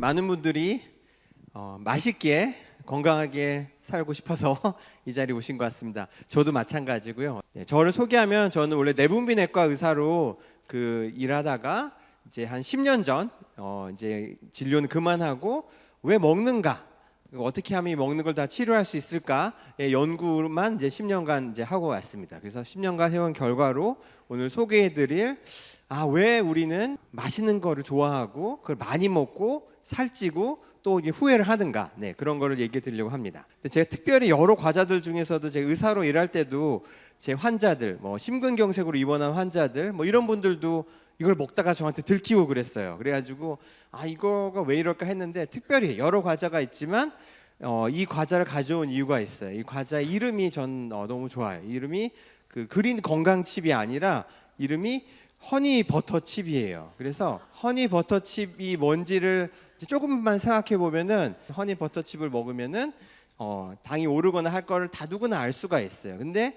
많은 분들이 맛있게 건강하게 살고 싶어서 이 자리에 오신 것 같습니다. 저도 마찬가지고요. 네, 저를 소개하면 저는 원래 내분비내과 의사로 일하다가 이제 한 10년 전 이제 진료는 그만하고 왜 먹는가? 어떻게 하면 이 먹는 걸 다 치료할 수 있을까의 연구만 이제 10년간 이제 하고 왔습니다. 그래서 10년간 해온 결과로 오늘 소개해드릴 왜 우리는 맛있는 거를 좋아하고 그걸 많이 먹고 살찌고 또 이제 후회를 하는가, 네, 그런 거를 얘기해 드리려고 합니다. 근데 제가 특별히 여러 과자들 중에서도 제가 의사로 일할 때도 제 환자들, 심근경색으로 입원한 환자들, 이런 분들도 이걸 먹다가 저한테 들키고 그랬어요. 그래가지고 이거가 왜 이럴까 했는데 특별히 여러 과자가 있지만 이 과자를 가져온 이유가 있어요. 이 과자의 이름이 전 너무 좋아요. 이름이 그린 건강칩이 아니라 이름이 허니 버터칩이에요. 그래서 허니 버터칩이 뭔지를 조금만 생각해 보면은 허니 버터칩을 먹으면은 당이 오르거나 할 거를 다 누구나 알 수가 있어요. 근데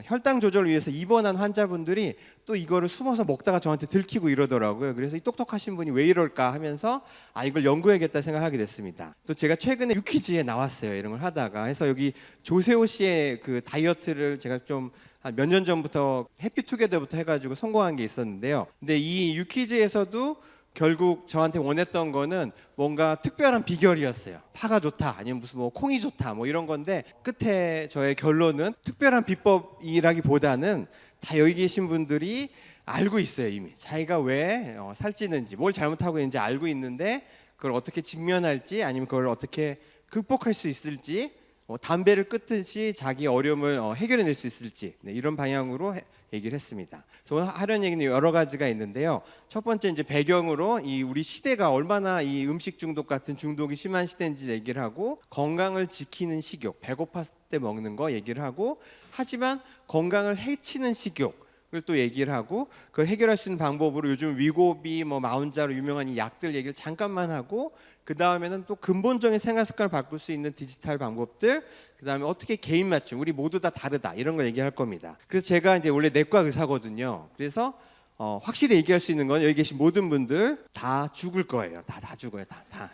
혈당 조절을 위해서 입원한 환자분들이 또 이거를 숨어서 먹다가 저한테 들키고 이러더라고요. 그래서 이 똑똑하신 분이 왜 이럴까 하면서 이걸 연구해야겠다 생각하게 됐습니다. 또 제가 최근에 유퀴즈에 나왔어요. 이런 걸 하다가 해서 여기 조세호 씨의 그 다이어트를 제가 좀 한 몇 년 전부터 해피투게더부터 해가지고 성공한 게 있었는데요. 근데 이 유퀴즈에서도 결국 저한테 원했던 거는 뭔가 특별한 비결이었어요. 파가 좋다, 아니면 무슨 콩이 좋다, 이런 건데 끝에 저의 결론은 특별한 비법이라기보다는 다 여기 계신 분들이 알고 있어요. 이미 자기가 왜 살찌는지, 뭘 잘못하고 있는지 알고 있는데 그걸 어떻게 직면할지, 아니면 그걸 어떻게 극복할 수 있을지, 담배를 끊듯이 자기 어려움을 해결해낼 수 있을지, 네, 이런 방향으로 얘기를 했습니다. 그래서 하려는 얘기는 여러 가지가 있는데요. 첫 번째 이제 배경으로 이 우리 시대가 얼마나 이 음식 중독 같은 중독이 심한 시대인지 얘기를 하고, 건강을 지키는 식욕, 배고팠을 때 먹는 거 얘기를 하고, 하지만 건강을 해치는 식욕을 또 얘기를 하고, 그걸 해결할 수 있는 방법으로 요즘 위고비, 마운자로 유명한 이 약들 얘기를 잠깐만 하고, 그 다음에는 또 근본적인 생활 습관을 바꿀 수 있는 디지털 방법들, 그 다음에 어떻게 개인 맞춤, 우리 모두 다 다르다, 이런 걸 얘기할 겁니다. 그래서 제가 이제 원래 내과 의사거든요. 그래서 확실히 얘기할 수 있는 건 여기 계신 모든 분들 다 죽을 거예요. 다 죽어요.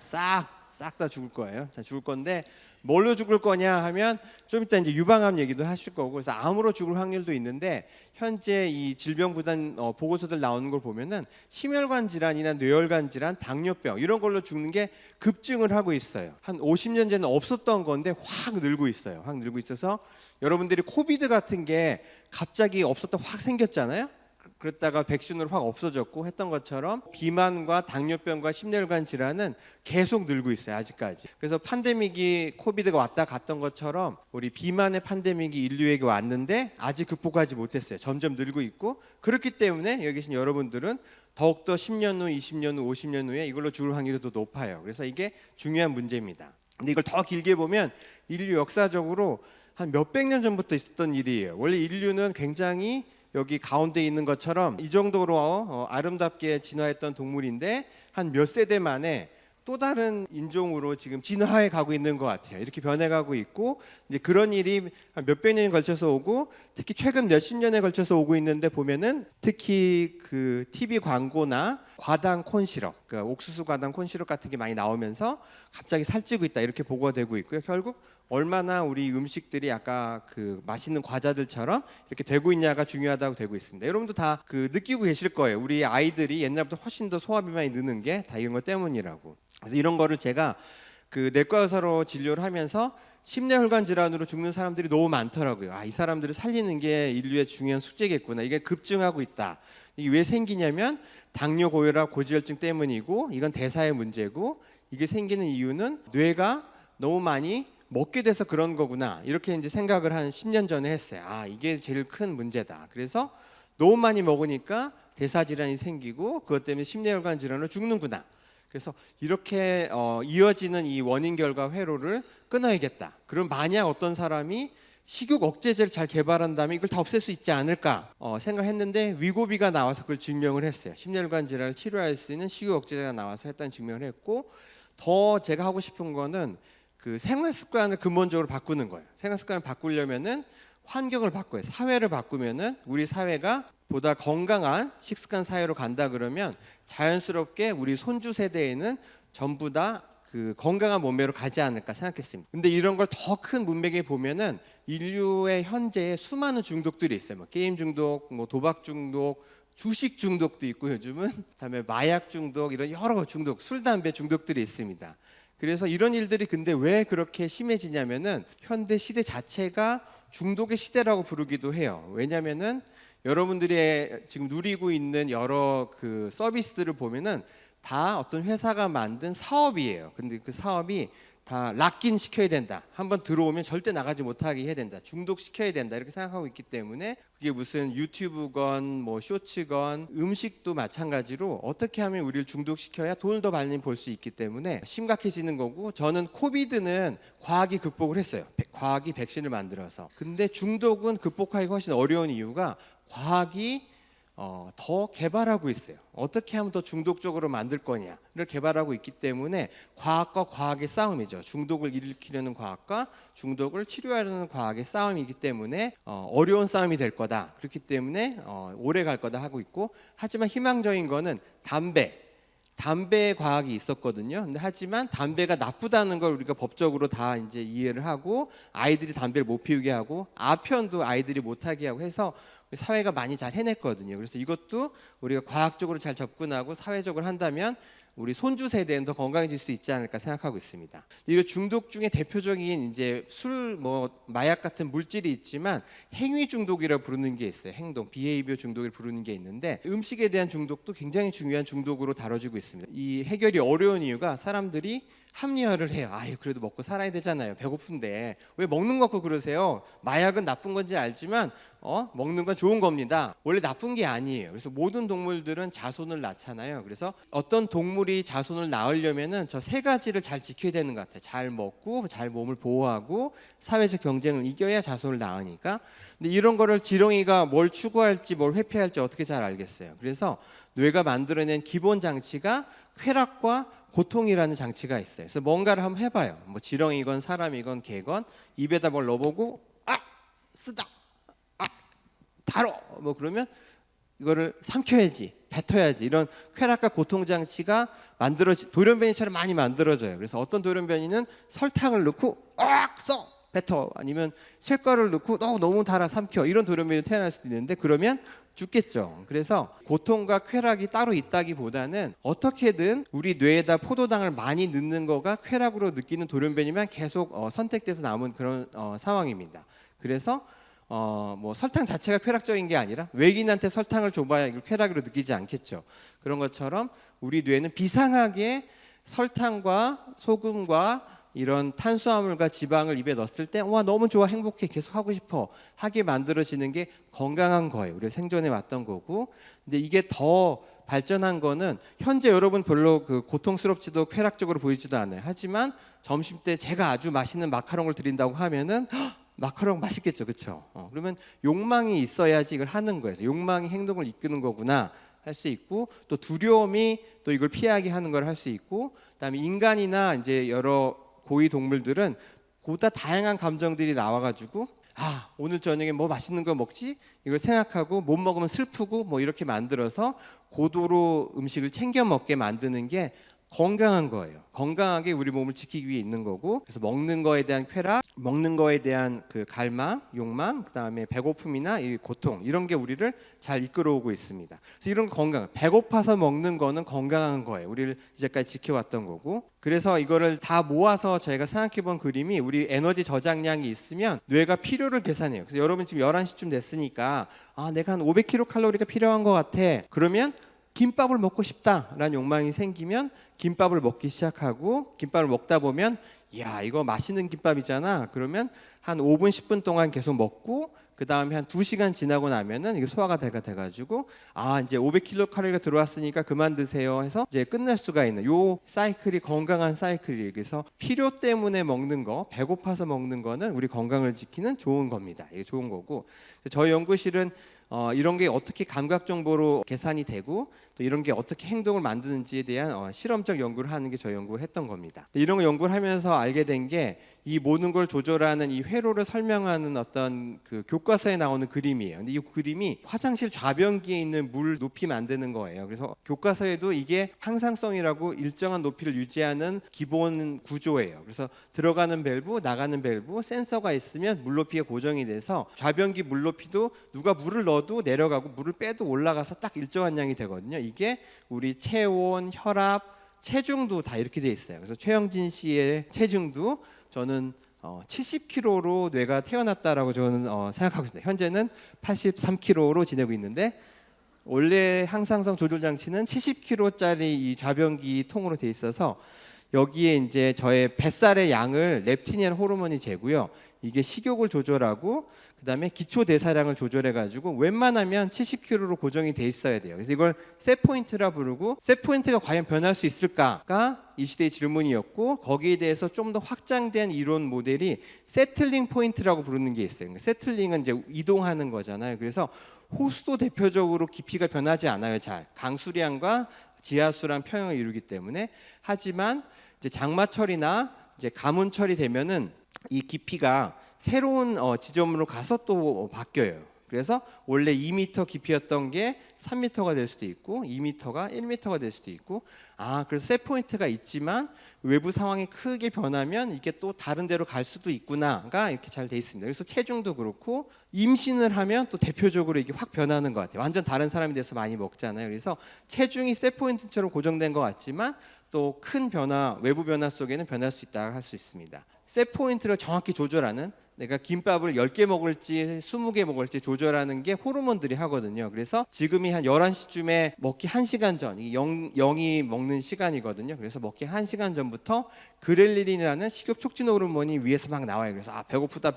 싹 다 죽을 거예요. 다 죽을 건데 뭘로 죽을 거냐 하면 좀 이따 이제 유방암 얘기도 하실 거고, 그래서 암으로 죽을 확률도 있는데 현재 이 질병부단 보고서들 나오는 걸 보면은 심혈관 질환이나 뇌혈관 질환, 당뇨병 이런 걸로 죽는 게 급증을 하고 있어요. 한 50년 전에는 없었던 건데 확 늘고 있어요. 확 늘고 있어서 여러분들이 코비드 같은 게 갑자기 없었다 확 생겼잖아요. 그랬다가 백신으로 확 없어졌고 했던 것처럼 비만과 당뇨병과 심혈관 질환은 계속 늘고 있어요. 아직까지. 그래서 팬데믹이 코비드가 왔다 갔던 것처럼 우리 비만의 팬데믹이 인류에게 왔는데 아직 극복하지 못했어요. 점점 늘고 있고, 그렇기 때문에 여기 계신 여러분들은 더욱더 10년 후, 20년 후, 50년 후에 이걸로 죽을 확률이 더 높아요. 그래서 이게 중요한 문제입니다. 근데 이걸 더 길게 보면 인류 역사적으로 한 몇백 년 전부터 있었던 일이에요. 원래 인류는 굉장히 여기 가운데 있는 것처럼 이 정도로 아름답게 진화했던 동물인데 한 몇 세대 만에 또 다른 인종으로 지금 진화해 가고 있는 것 같아요. 이렇게 변해가고 있고, 이제 그런 일이 한 몇백 년에 걸쳐서 오고, 특히 최근 몇십 년에 걸쳐서 오고 있는데 보면은 특히 그 TV 광고나 과당 콘시럽, 그러니까 옥수수 과당 콘시럽 같은 게 많이 나오면서 갑자기 살찌고 있다, 이렇게 보고가 되고 있고요. 결국 얼마나 우리 음식들이 아까 그 맛있는 과자들처럼 이렇게 되고 있냐가 중요하다고 되고 있습니다. 여러분도 다 느끼고 계실 거예요. 우리 아이들이 옛날보다 훨씬 더 소화비만이 느는 게 다 이런 것 때문이라고. 그래서 이런 거를 제가 내과 의사로 진료를 하면서 심뇌혈관 질환으로 죽는 사람들이 너무 많더라고요. 이 사람들을 살리는 게 인류의 중요한 숙제겠구나. 이게 급증하고 있다. 이게 왜 생기냐면 당뇨, 고혈압, 고지혈증 때문이고, 이건 대사의 문제고, 이게 생기는 이유는 뇌가 너무 많이 먹게 돼서 그런 거구나, 이렇게 이제 생각을 한 10년 전에 했어요. 이게 제일 큰 문제다. 그래서 너무 많이 먹으니까 대사 질환이 생기고 그것 때문에 심뇌혈관 질환으로 죽는구나. 그래서 이렇게 이어지는 이 원인 결과 회로를 끊어야겠다. 그럼 만약 어떤 사람이 식욕 억제제를 잘 개발한다면 이걸 다 없앨 수 있지 않을까 생각했는데, 위고비가 나와서 그걸 증명을 했어요. 심뇌혈관 질환을 치료할 수 있는 식욕 억제제가 나와서 했다는 증명을 했고, 더 제가 하고 싶은 거는 생활 습관을 근본적으로 바꾸는 거예요. 생활 습관을 바꾸려면은 환경을 바꿔요. 사회를 바꾸면은 우리 사회가 보다 건강한 식습관 사회로 간다 그러면 자연스럽게 우리 손주 세대에는 전부 다 그 건강한 몸매로 가지 않을까 생각했습니다. 근데 이런 걸 더 큰 문맥에 보면은 인류의 현재의 수많은 중독들이 있어요. 뭐 게임 중독, 뭐 도박 중독, 주식 중독도 있고 요즘은 그다음에 마약 중독 이런 여러 중독, 술 담배 중독들이 있습니다. 그래서 이런 일들이 근데 왜 그렇게 심해지냐면은 현대 시대 자체가 중독의 시대라고 부르기도 해요. 왜냐면은 여러분들이 지금 누리고 있는 여러 그 서비스들을 보면은 다 어떤 회사가 만든 사업이에요. 근데 그 사업이 다 락인 시켜야 된다. 한번 들어오면 절대 나가지 못하게 해야 된다. 중독시켜야 된다. 이렇게 생각하고 있기 때문에 그게 무슨 유튜브건 뭐 쇼츠건 음식도 마찬가지로 어떻게 하면 우리를 중독시켜야 돈을 더 많이 벌 수 있기 때문에 심각해지는 거고, 저는 코비드는 과학이 극복을 했어요. 과학이 백신을 만들어서. 근데 중독은 극복하기가 훨씬 어려운 이유가 과학이 더 개발하고 있어요. 어떻게 하면 더 중독적으로 만들 거냐를 개발하고 있기 때문에 과학과 과학의 싸움이죠. 중독을 일으키려는 과학과 중독을 치료하려는 과학의 싸움이기 때문에 어려운 싸움이 될 거다. 그렇기 때문에 오래 갈 거다 하고 있고, 하지만 희망적인 거는 담배 과학이 있었거든요. 근데 하지만 담배가 나쁘다는 걸 우리가 법적으로 다 이제 이해를 하고, 아이들이 담배를 못 피우게 하고 아편도 아이들이 못 하게 하고 해서 사회가 많이 잘 해냈거든요. 그래서 이것도 우리가 과학적으로 잘 접근하고 사회적으로 한다면 우리 손주 세대는 더 건강해질 수 있지 않을까 생각하고 있습니다. 이 중독 중에 대표적인 이제 술, 뭐 마약 같은 물질이 있지만 행위 중독이라고 부르는 게 있어요. 행동, 비헤이비어 중독을 부르는 게 있는데, 음식에 대한 중독도 굉장히 중요한 중독으로 다뤄지고 있습니다. 이 해결이 어려운 이유가 사람들이 합리화를 해요. 아유, 그래도 먹고 살아야 되잖아요. 배고픈데 왜 먹는 거 갖고 그러세요? 마약은 나쁜 건지 알지만 먹는 건 좋은 겁니다. 원래 나쁜 게 아니에요. 그래서 모든 동물들은 자손을 낳잖아요. 그래서 어떤 동물이 자손을 낳으려면은 저 세 가지를 잘 지켜야 되는 것 같아요. 잘 먹고, 잘 몸을 보호하고, 사회적 경쟁을 이겨야 자손을 낳으니까. 근데 이런 거를 지렁이가 뭘 추구할지 뭘 회피할지 어떻게 잘 알겠어요. 그래서 뇌가 만들어낸 기본 장치가 쾌락과 고통이라는 장치가 있어요. 그래서 뭔가를 한번 해봐요. 뭐 지렁이건 사람이건 개건 입에다 뭘 넣어보고 쓰다, 달어, 뭐 그러면 이거를 삼켜야지, 뱉어야지, 이런 쾌락과 고통 장치가 돌연변이처럼 많이 만들어져요. 그래서 어떤 돌연변이는 설탕을 넣고 써 뱉어, 아니면 쇳가루를 넣고 너무 달아 삼켜, 이런 돌연변이 태어날 수도 있는데 그러면 죽겠죠. 그래서 고통과 쾌락이 따로 있다기보다는 어떻게든 우리 뇌에다 포도당을 많이 넣는 거가 쾌락으로 느끼는 돌연변이만 계속 선택돼서 남은 그런 상황입니다. 그래서 뭐 설탕 자체가 쾌락적인 게 아니라 외계인한테 설탕을 줘봐야 이걸 쾌락으로 느끼지 않겠죠. 그런 것처럼 우리 뇌는 비상하게 설탕과 소금과 이런 탄수화물과 지방을 입에 넣었을 때 와, 너무 좋아, 행복해, 계속 하고 싶어 하게 만들어지는 게 건강한 거예요. 우리 생존해 왔던 거고. 근데 이게 더 발전한 거는 현재 여러분 별로 그 고통스럽지도 쾌락적으로 보이지도 않아요. 하지만 점심 때 제가 아주 맛있는 마카롱을 드린다고 하면은 마카롱 맛있겠죠, 그렇죠? 그러면 욕망이 있어야지 이걸 하는 거예요. 욕망이 행동을 이끄는 거구나 할 수 있고, 또 두려움이 또 이걸 피하게 하는 걸 할 수 있고, 그다음에 인간이나 이제 여러 고위 동물들은 보다 다양한 감정들이 나와가지고 오늘 저녁에 뭐 맛있는 거 먹지? 이걸 생각하고 못 먹으면 슬프고 뭐 이렇게 만들어서 고도로 음식을 챙겨 먹게 만드는 게 건강한 거예요. 건강하게 우리 몸을 지키기 위해 있는 거고, 그래서 먹는 거에 대한 쾌락, 먹는 거에 대한 그 갈망, 욕망, 그다음에 배고픔이나 이 고통, 이런 게 우리를 잘 이끌어오고 있습니다. 그래서 이런 건강, 배고파서 먹는 거는 건강한 거예요. 우리를 이제까지 지켜왔던 거고. 그래서 이거를 다 모아서 저희가 생각해본 그림이, 우리 에너지 저장량이 있으면 뇌가 필요를 계산해요. 그래서 여러분 지금 11시쯤 됐으니까 내가 한 500kcal가 필요한 것 같아. 그러면 김밥을 먹고 싶다라는 욕망이 생기면 김밥을 먹기 시작하고, 김밥을 먹다 보면 이야, 이거 맛있는 김밥이잖아. 그러면 한 5분 10분 동안 계속 먹고, 그 다음에 한 2시간 지나고 나면은 이게 소화가 돼가지고 이제 500kcal가 들어왔으니까 그만 드세요 해서 이제 끝날 수가 있는 요 사이클이 건강한 사이클이에요. 그래서 필요 때문에 먹는 거, 배고파서 먹는 거는 우리 건강을 지키는 좋은 겁니다. 이게 좋은 거고, 저희 연구실은 이런 게 어떻게 감각 정보로 계산이 되고 또 이런 게 어떻게 행동을 만드는지에 대한 실험적 연구를 하는 게 저희 연구를 했던 겁니다. 이런 거 연구를 하면서 알게 된 게 이 모든 걸 조절하는 이 회로를 설명하는 어떤 그 교과서에 나오는 그림이에요. 근데 이 그림이 화장실 좌변기에 있는 물 높이 만드는 거예요. 그래서 교과서에도 이게 항상성이라고 일정한 높이를 유지하는 기본 구조예요. 그래서 들어가는 밸브, 나가는 밸브, 센서가 있으면 물 높이가 고정이 돼서 좌변기 물 높이도 누가 물을 넣어도 내려가고 물을 빼도 올라가서 딱 일정한 양이 되거든요. 이게 우리 체온, 혈압, 체중도 다 이렇게 돼 있어요. 그래서 최영진 씨의 체중도 저는 70kg로 뇌가 태어났다라고 저는 생각하고 있습니다. 현재는 83kg로 지내고 있는데 원래 항상성 조절 장치는 70kg짜리 이 좌변기 통으로 돼 있어서 여기에 이제 저의 뱃살의 양을 렙틴이라는 호르몬이 재고요. 이게 식욕을 조절하고 그다음에 기초 대사량을 조절해 가지고 웬만하면 70kg로 고정이 돼 있어야 돼요. 그래서 이걸 셋 포인트라 부르고 셋 포인트가 과연 변할 수 있을까가 이 시대의 질문이었고 거기에 대해서 좀 더 확장된 이론 모델이 세틀링 포인트라고 부르는 게 있어요. 세틀링은 이제 이동하는 거잖아요. 그래서 호수도 대표적으로 깊이가 변하지 않아요. 잘 강수량과 지하수랑 평형을 이루기 때문에 하지만 이제 장마철이나 이제 가뭄철이 되면은 이 깊이가 새로운 지점으로 가서 또 바뀌어요. 그래서 원래 2m 깊이였던 게 3m가 될 수도 있고 2m가 1m가 될 수도 있고 그래서 셋 포인트가 있지만 외부 상황이 크게 변하면 이게 또 다른 데로 갈 수도 있구나가 이렇게 잘 돼 있습니다. 그래서 체중도 그렇고 임신을 하면 또 대표적으로 이게 확 변하는 것 같아요. 완전 다른 사람이 돼서 많이 먹잖아요. 그래서 체중이 셋 포인트처럼 고정된 것 같지만 또 큰 변화, 외부 변화 속에는 변할 수 있다 할 수 있습니다. 셋 포인트를 정확히 조절하는 내가 김밥을 10개 먹을지 20개 먹을지 조절하는 게 호르몬들이 하거든요. 그래서 지금이 한 11시쯤에 먹기 1시간 전, 0이 먹는 시간이거든요. 그래서 먹기 1시간 전부터 그렐린이라는 식욕 촉진 호르몬이 위에서 막 나와요. 그래서 배고프다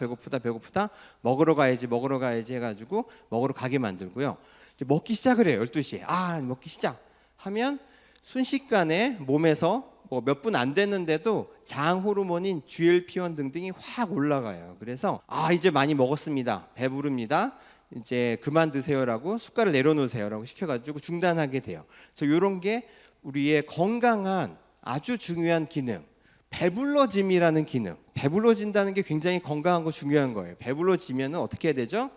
먹으러 가야지 해가지고 먹으러 가게 만들고요. 이제 먹기 시작을 해요. 12시에 먹기 시작 하면 순식간에 몸에서 몇 분 안 됐는데도 장 호르몬인 GLP-1 등등이 확 올라가요. 그래서 이제 많이 먹었습니다. 배부릅니다. 이제 그만 드세요라고 숟갈을 내려놓으세요라고 시켜가지고 중단하게 돼요. 그래서 이런 게 우리의 건강한 아주 중요한 기능, 배불러짐이라는 기능. 배불러진다는 게 굉장히 건강하고 중요한 거예요. 배불러지면 어떻게 해야 되죠?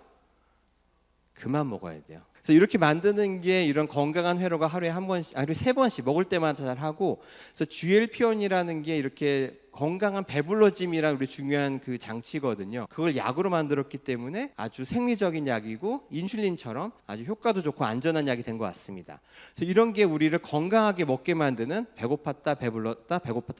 그만 먹어야 돼요. 그래서 이렇게 만드는 게 이런 건강한 회로가 하루에 한 번씩, 하루에 3번씩 먹을 때마다 잘 하고, 그래서 GLP-1이라는 게 이렇게 건강한 배불러짐이란 우리 중요한 그 장치거든요. 그걸 약으로 만들었기 때문에 아주 생리적인 약이고 인슐린처럼 아주 효과도 좋고 안전한 약이 된 것 같습니다. 그래서 이런 게 우리를 건강하게 먹게 만드는 배고팠다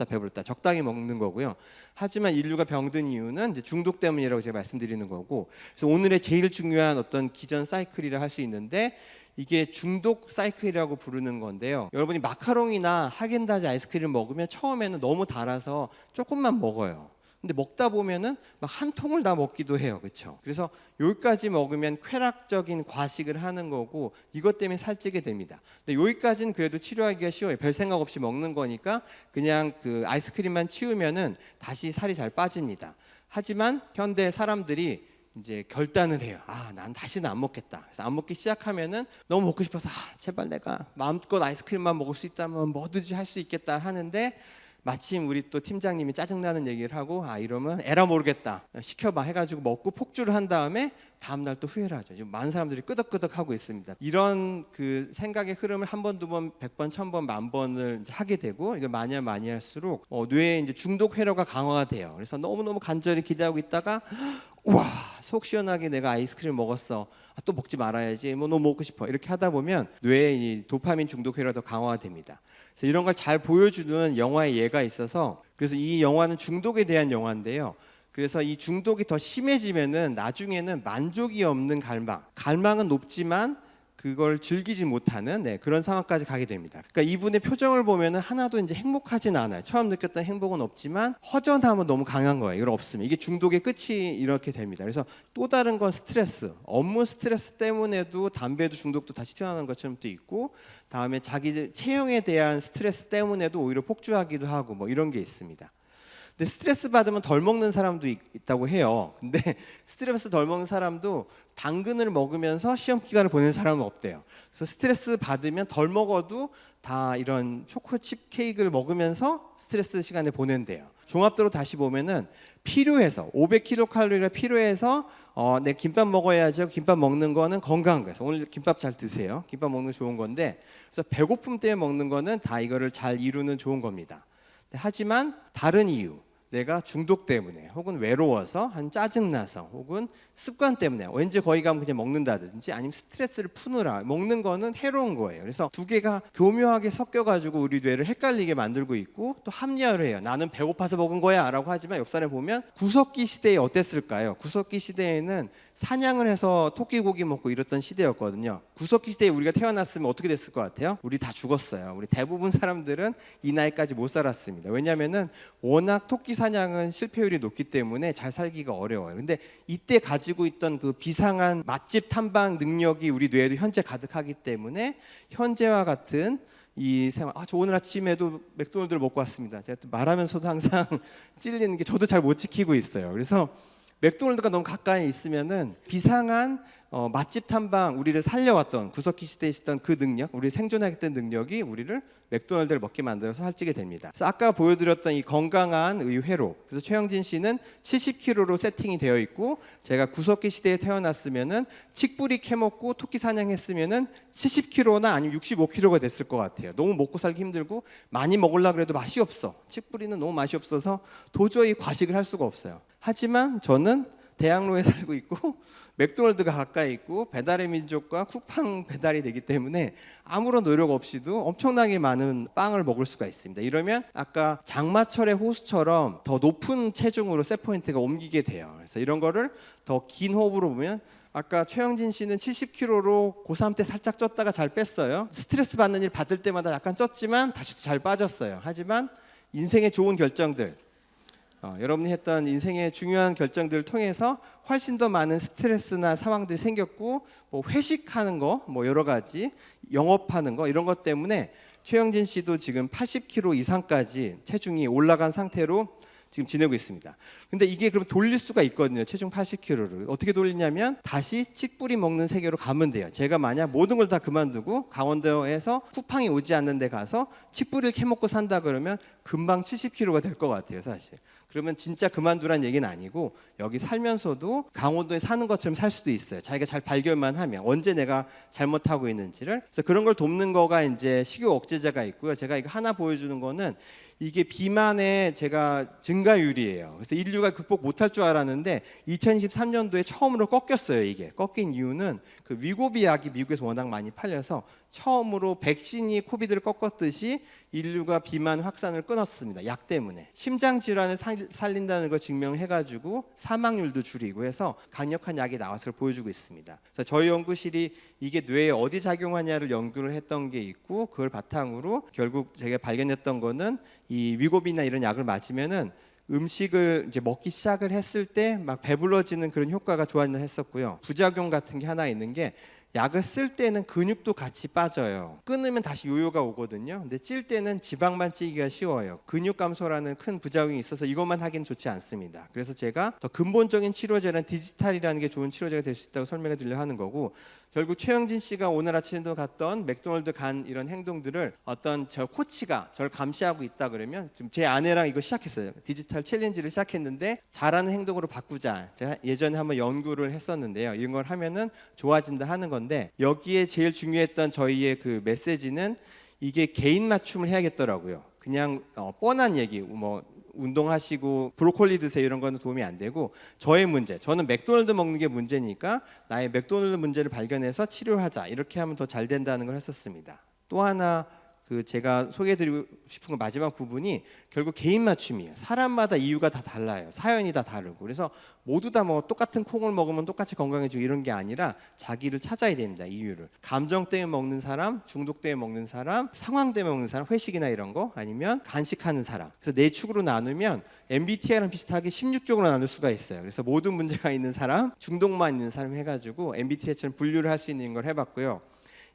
배불렀다 적당히 먹는 거고요. 하지만 인류가 병든 이유는 이제 중독 때문이라고 제가 말씀드리는 거고, 그래서 오늘의 제일 중요한 어떤 기전 사이클이라 할 수 있는데 이게 중독 사이클이라고 부르는 건데요. 여러분이 마카롱이나 하겐다즈 아이스크림 먹으면 처음에는 너무 달아서 조금만 먹어요. 근데 먹다 보면은 막 한 통을 다 먹기도 해요. 그렇죠? 그래서 여기까지 먹으면 쾌락적인 과식을 하는 거고 이것 때문에 살찌게 됩니다. 근데 여기까지는 그래도 치료하기가 쉬워요. 별 생각 없이 먹는 거니까 그냥 그 아이스크림만 치우면은 다시 살이 잘 빠집니다. 하지만 현대 사람들이 이제 결단을 해요. 난 다시는 안 먹겠다. 그래서 안 먹기 시작하면은 너무 먹고 싶어서 제발 내가 마음껏 아이스크림만 먹을 수 있다면 뭐든지 할 수 있겠다 하는데 마침 우리 또 팀장님이 짜증나는 얘기를 하고 이러면 에라 모르겠다 시켜봐 해가지고 먹고 폭주를 한 다음에 다음날 또 후회를 하죠. 지금 많은 사람들이 끄덕끄덕 하고 있습니다. 이런 그 생각의 흐름을 한 번, 두 번, 100번, 1000번, 1000번을 이제 하게 되고 이걸 많이 하면 많이 할수록 뇌의 이제 중독 회로가 강화가 돼요. 그래서 너무너무 간절히 기대하고 있다가 우와 속 시원하게 내가 아이스크림 먹었어. 또 먹지 말아야지. 너무 먹고 싶어. 이렇게 하다 보면 뇌의 이 도파민 중독 회로가 더 강화가 됩니다. 그래서 이런 걸 잘 보여주는 영화의 예가 있어서 그래서 이 영화는 중독에 대한 영화인데요. 그래서 이 중독이 더 심해지면은 나중에는 만족이 없는 갈망은 높지만 그걸 즐기지 못하는 그런 상황까지 가게 됩니다. 그러니까 이분의 표정을 보면은 하나도 이제 행복하진 않아요. 처음 느꼈던 행복은 없지만 허전함은 너무 강한 거예요. 이걸 없으면 이게 중독의 끝이 이렇게 됩니다. 그래서 또 다른 건 스트레스, 업무 스트레스 때문에도 담배도 중독도 다시 튀어나오는 것처럼 또 있고, 다음에 자기 체형에 대한 스트레스 때문에도 오히려 폭주하기도 하고 이런 게 있습니다. 근데 스트레스 받으면 덜 먹는 사람도 있다고 해요. 근데 스트레스 덜 먹는 사람도 당근을 먹으면서 시험 기간을 보내는 사람은 없대요. 그래서 스트레스 받으면 덜 먹어도 다 이런 초코칩 케이크를 먹으면서 스트레스 시간을 보낸대요. 종합적으로 다시 보면은 필요해서 500kcal가 필요해서 내 김밥 먹어야죠. 김밥 먹는 거는 건강한 거예요. 오늘 김밥 잘 드세요. 김밥 먹는 거 좋은 건데, 그래서 배고픔 때문에 먹는 거는 다 이거를 잘 이루는 좋은 겁니다. 하지만 다른 이유, 내가 중독 때문에 혹은 외로워서 한 짜증나서 혹은 습관 때문에 왠지 거기 가면 그냥 먹는다든지 아니면 스트레스를 푸느라 먹는 거는 해로운 거예요. 그래서 두 개가 교묘하게 섞여가지고 우리 뇌를 헷갈리게 만들고 있고 또 합리화를 해요. 나는 배고파서 먹은 거야 라고 하지만 옆사람에 보면 구석기 시대에 어땠을까요? 구석기 시대에는 사냥을 해서 토끼고기 먹고 이랬던 시대였거든요. 구석기 시대에 우리가 태어났으면 어떻게 됐을 것 같아요? 우리 다 죽었어요. 우리 대부분 사람들은 이 나이까지 못 살았습니다. 왜냐하면은 워낙 토끼 사냥은 실패율이 높기 때문에 잘 살기가 어려워요. 근데 이때 가지고 있던 그 비상한 맛집 탐방 능력이 우리 뇌에도 현재 가득하기 때문에 현재와 같은 이 생활, 저 오늘 아침에도 맥도날드를 먹고 왔습니다. 제가 또 말하면서도 항상 찔리는 게 저도 잘 못 지키고 있어요. 그래서 맥도날드가 너무 가까이 있으면은 비상한 맛집 탐방, 우리를 살려왔던 구석기 시대에 있었던 그 능력, 우리 생존하겠다는 능력이 우리를 맥도날드를 먹게 만들어서 살찌게 됩니다. 그래서 아까 보여드렸던 이 건강한 의회로, 그래서 최영진 씨는 70kg로 세팅이 되어 있고, 제가 구석기 시대에 태어났으면은 칡뿌리 캐먹고 토끼 사냥했으면은 70kg나 아니면 65kg가 됐을 것 같아요. 너무 먹고 살기 힘들고 많이 먹으려고 해도 맛이 없어. 칡뿌리는 너무 맛이 없어서 도저히 과식을 할 수가 없어요. 하지만 저는 대학로에 살고 있고 맥도날드가 가까이 있고 배달의 민족과 쿠팡 배달이 되기 때문에 아무런 노력 없이도 엄청나게 많은 빵을 먹을 수가 있습니다. 이러면 아까 장마철의 호수처럼 더 높은 체중으로 셋포인트가 옮기게 돼요. 그래서 이런 거를 더 긴 호흡으로 보면 아까 최영진 씨는 70kg로 고3 때 살짝 쪘다가 잘 뺐어요. 스트레스 받는 일 받을 때마다 약간 쪘지만 다시 잘 빠졌어요. 하지만 인생의 좋은 결정들, 여러분이 했던 인생의 중요한 결정들을 통해서 훨씬 더 많은 스트레스나 상황들이 생겼고, 뭐 회식하는 거, 뭐 여러 가지 영업하는 거 이런 것 때문에 최영진 씨도 지금 80kg 이상까지 체중이 올라간 상태로 지금 지내고 있습니다. 근데 이게 그럼 돌릴 수가 있거든요. 체중 80kg를 어떻게 돌리냐면 다시 칡뿌리 먹는 세계로 가면 돼요. 제가 만약 모든 걸 다 그만두고 강원도에서 쿠팡이 오지 않는 데 가서 칡뿌리를 캐먹고 산다 그러면 금방 70kg가 될 것 같아요, 사실. 그러면 진짜 그만두란 얘기는 아니고 여기 살면서도 강원도에 사는 것처럼 살 수도 있어요. 자기가 잘 발견만 하면 언제 내가 잘못하고 있는지를. 그래서 그런 걸 돕는 거가 이제 식욕 억제제가 있고요. 제가 이거 하나 보여주는 거는 이게 비만의 제가 증가율이에요. 그래서 인류가 극복 못할 줄 알았는데 2023년도에 처음으로 꺾였어요. 이게 꺾인 이유는 그 위고비 약이 미국에서 워낙 많이 팔려서 처음으로 백신이 코비드를 꺾었듯이 인류가 비만 확산을 끊었습니다. 약 때문에. 심장 질환을 살린다는 걸 증명해가지고 사망률도 줄이고 해서 강력한 약이 나와서 보여주고 있습니다. 그래서 저희 연구실이 이게 뇌에 어디 작용하냐를 연구를 했던 게 있고, 그걸 바탕으로 결국 제가 발견했던 거는 이 위고비나 이런 약을 맞으면은 음식을 이제 먹기 시작을 했을 때 막 배불러지는 그런 효과가 좋아진다 했었고요. 부작용 같은 게 하나 있는 게 약을 쓸 때는 근육도 같이 빠져요. 끊으면 다시 요요가 오거든요. 근데 찔 때는 지방만 찌기가 쉬워요. 근육 감소라는 큰 부작용이 있어서 이것만 하기는 좋지 않습니다. 그래서 제가 더 근본적인 치료제는 디지털이라는 게 좋은 치료제가 될 수 있다고 설명해 드리려 하는 거고, 결국 최영진 씨가 오늘 아침에도 갔던 맥도날드 간 이런 행동들을 어떤 저 코치가 저를 감시하고 있다 그러면, 지금 제 아내랑 이거 시작했어요. 디지털 챌린지를 시작했는데 잘하는 행동으로 바꾸자. 제가 예전에 한번 연구를 했었는데요. 이런 걸 하면은 좋아진다 하는 건데, 여기에 제일 중요했던 저희의 그 메시지는 이게 개인 맞춤을 해야겠더라고요. 그냥 뻔한 얘기, 뭐 운동하시고 브로콜리 드세요 이런 거는 도움이 안 되고, 저의 문제, 저는 맥도날드 먹는 게 문제니까 나의 맥도날드 문제를 발견해서 치료하자, 이렇게 하면 더 잘 된다는 걸 했었습니다. 또 하나 그 제가 소개해드리고 싶은 건 마지막 부분이 결국 개인 맞춤이에요. 사람마다 이유가 다 달라요. 사연이 다 다르고. 그래서 모두 다 뭐 똑같은 콩을 먹으면 똑같이 건강해지고 이런 게 아니라 자기를 찾아야 됩니다. 이유를. 감정 때문에 먹는 사람, 중독 때문에 먹는 사람, 상황 때문에 먹는 사람, 회식이나 이런 거, 아니면 간식하는 사람. 그래서 네 축으로 나누면 MBTI랑 비슷하게 16쪽으로 나눌 수가 있어요. 그래서 모든 문제가 있는 사람, 중독만 있는 사람 해가지고 MBTI처럼 분류를 할 수 있는 걸 해봤고요.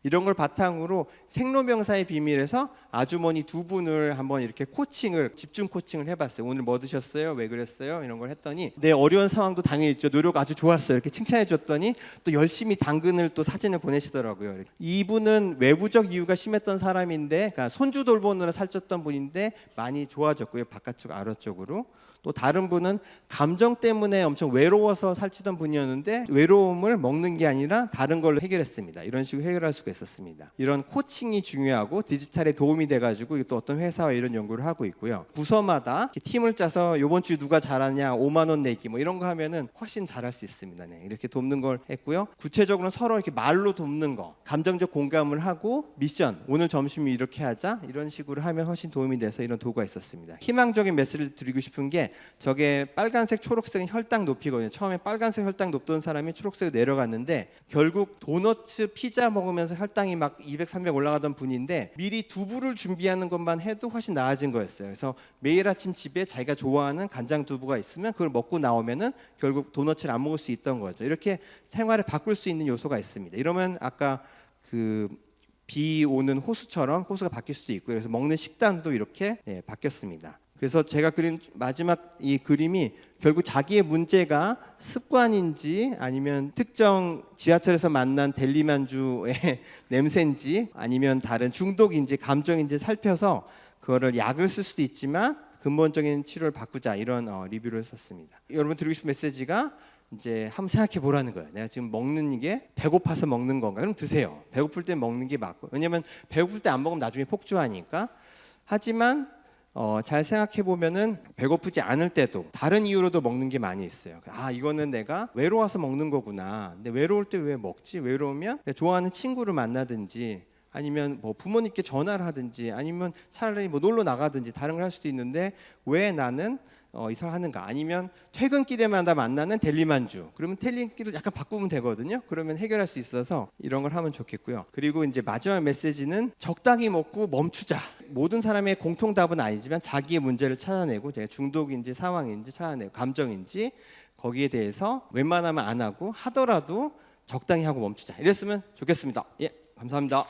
이런 걸 바탕으로 생로병사의 비밀에서 아주머니 두 분을 한번 이렇게 코칭을, 집중 코칭을 해봤어요. 오늘 뭐 드셨어요? 왜 그랬어요? 이런 걸 했더니 내 어려운 상황도 당연했죠. 노력 아주 좋았어요. 이렇게 칭찬해 줬더니 또 열심히 당근을 또 사진을 보내시더라고요. 이분은 외부적 이유가 심했던 사람인데, 그러니까 손주 돌보느라 살쪘던 분인데 많이 좋아졌고요. 바깥쪽 아래쪽으로. 또 다른 분은 감정 때문에 엄청 외로워서 살찌던 분이었는데 외로움을 먹는 게 아니라 다른 걸로 해결했습니다. 이런 식으로 해결할 수가 있었습니다. 이런 코칭이 중요하고 디지털에 도움이 돼가지고 또 어떤 회사와 이런 연구를 하고 있고요. 부서마다 팀을 짜서 이번 주 누가 잘하냐 5만 원 내기 뭐 이런 거 하면은 훨씬 잘할 수 있습니다. 네, 이렇게 돕는 걸 했고요. 구체적으로는 서로 이렇게 말로 돕는 거, 감정적 공감을 하고 미션 오늘 점심 이렇게 하자 이런 식으로 하면 훨씬 도움이 돼서 이런 도구가 있었습니다. 희망적인 메시지를 드리고 싶은 게 저게 빨간색 초록색은 혈당 높이거든요. 처음에 빨간색 혈당 높던 사람이 초록색으로 내려갔는데 결국 도너츠 피자 먹으면서 혈당이 막 200, 300 올라가던 분인데 미리 두부를 준비하는 것만 해도 훨씬 나아진 거였어요. 그래서 매일 아침 집에 자기가 좋아하는 간장 두부가 있으면 그걸 먹고 나오면은 결국 도너츠를 안 먹을 수 있던 거죠. 이렇게 생활을 바꿀 수 있는 요소가 있습니다. 이러면 아까 비 오는 호수처럼 호수가 바뀔 수도 있고요. 그래서 먹는 식단도 이렇게 바뀌었습니다. 그래서 제가 그린 마지막 이 그림이 결국 자기의 문제가 습관인지 아니면 특정 지하철에서 만난 델리만주의 냄새인지 아니면 다른 중독인지 감정인지 살펴서 그거를 약을 쓸 수도 있지만 근본적인 치료를 바꾸자 이런 리뷰를 썼습니다. 여러분 드리고 싶은 메시지가 이제 한번 생각해 보라는 거예요. 내가 지금 먹는 이게 배고파서 먹는 건가? 그럼 드세요. 배고플 때 먹는 게 맞고, 왜냐면 배고플 때 안 먹으면 나중에 폭주하니까. 하지만 잘 생각해 보면은 배고프지 않을 때도 다른 이유로도 먹는 게 많이 있어요. 아, 이거는 내가 외로워서 먹는 거구나. 근데 외로울 때 왜 먹지? 외로우면 내가 좋아하는 친구를 만나든지 아니면 뭐 부모님께 전화를 하든지 아니면 차라리 뭐 놀러 나가든지 다른 걸 할 수도 있는데 왜 나는 이사를 하는가? 아니면 퇴근길에마다 만나는 델리만주. 그러면 퇴근길을 약간 바꾸면 되거든요. 그러면 해결할 수 있어서 이런 걸 하면 좋겠고요. 그리고 이제 마지막 메시지는 적당히 먹고 멈추자. 모든 사람의 공통답은 아니지만 자기의 문제를 찾아내고 제가 중독인지 상황인지 찾아내고 감정인지 거기에 대해서 웬만하면 안 하고 하더라도 적당히 하고 멈추자. 이랬으면 좋겠습니다. 예, 감사합니다.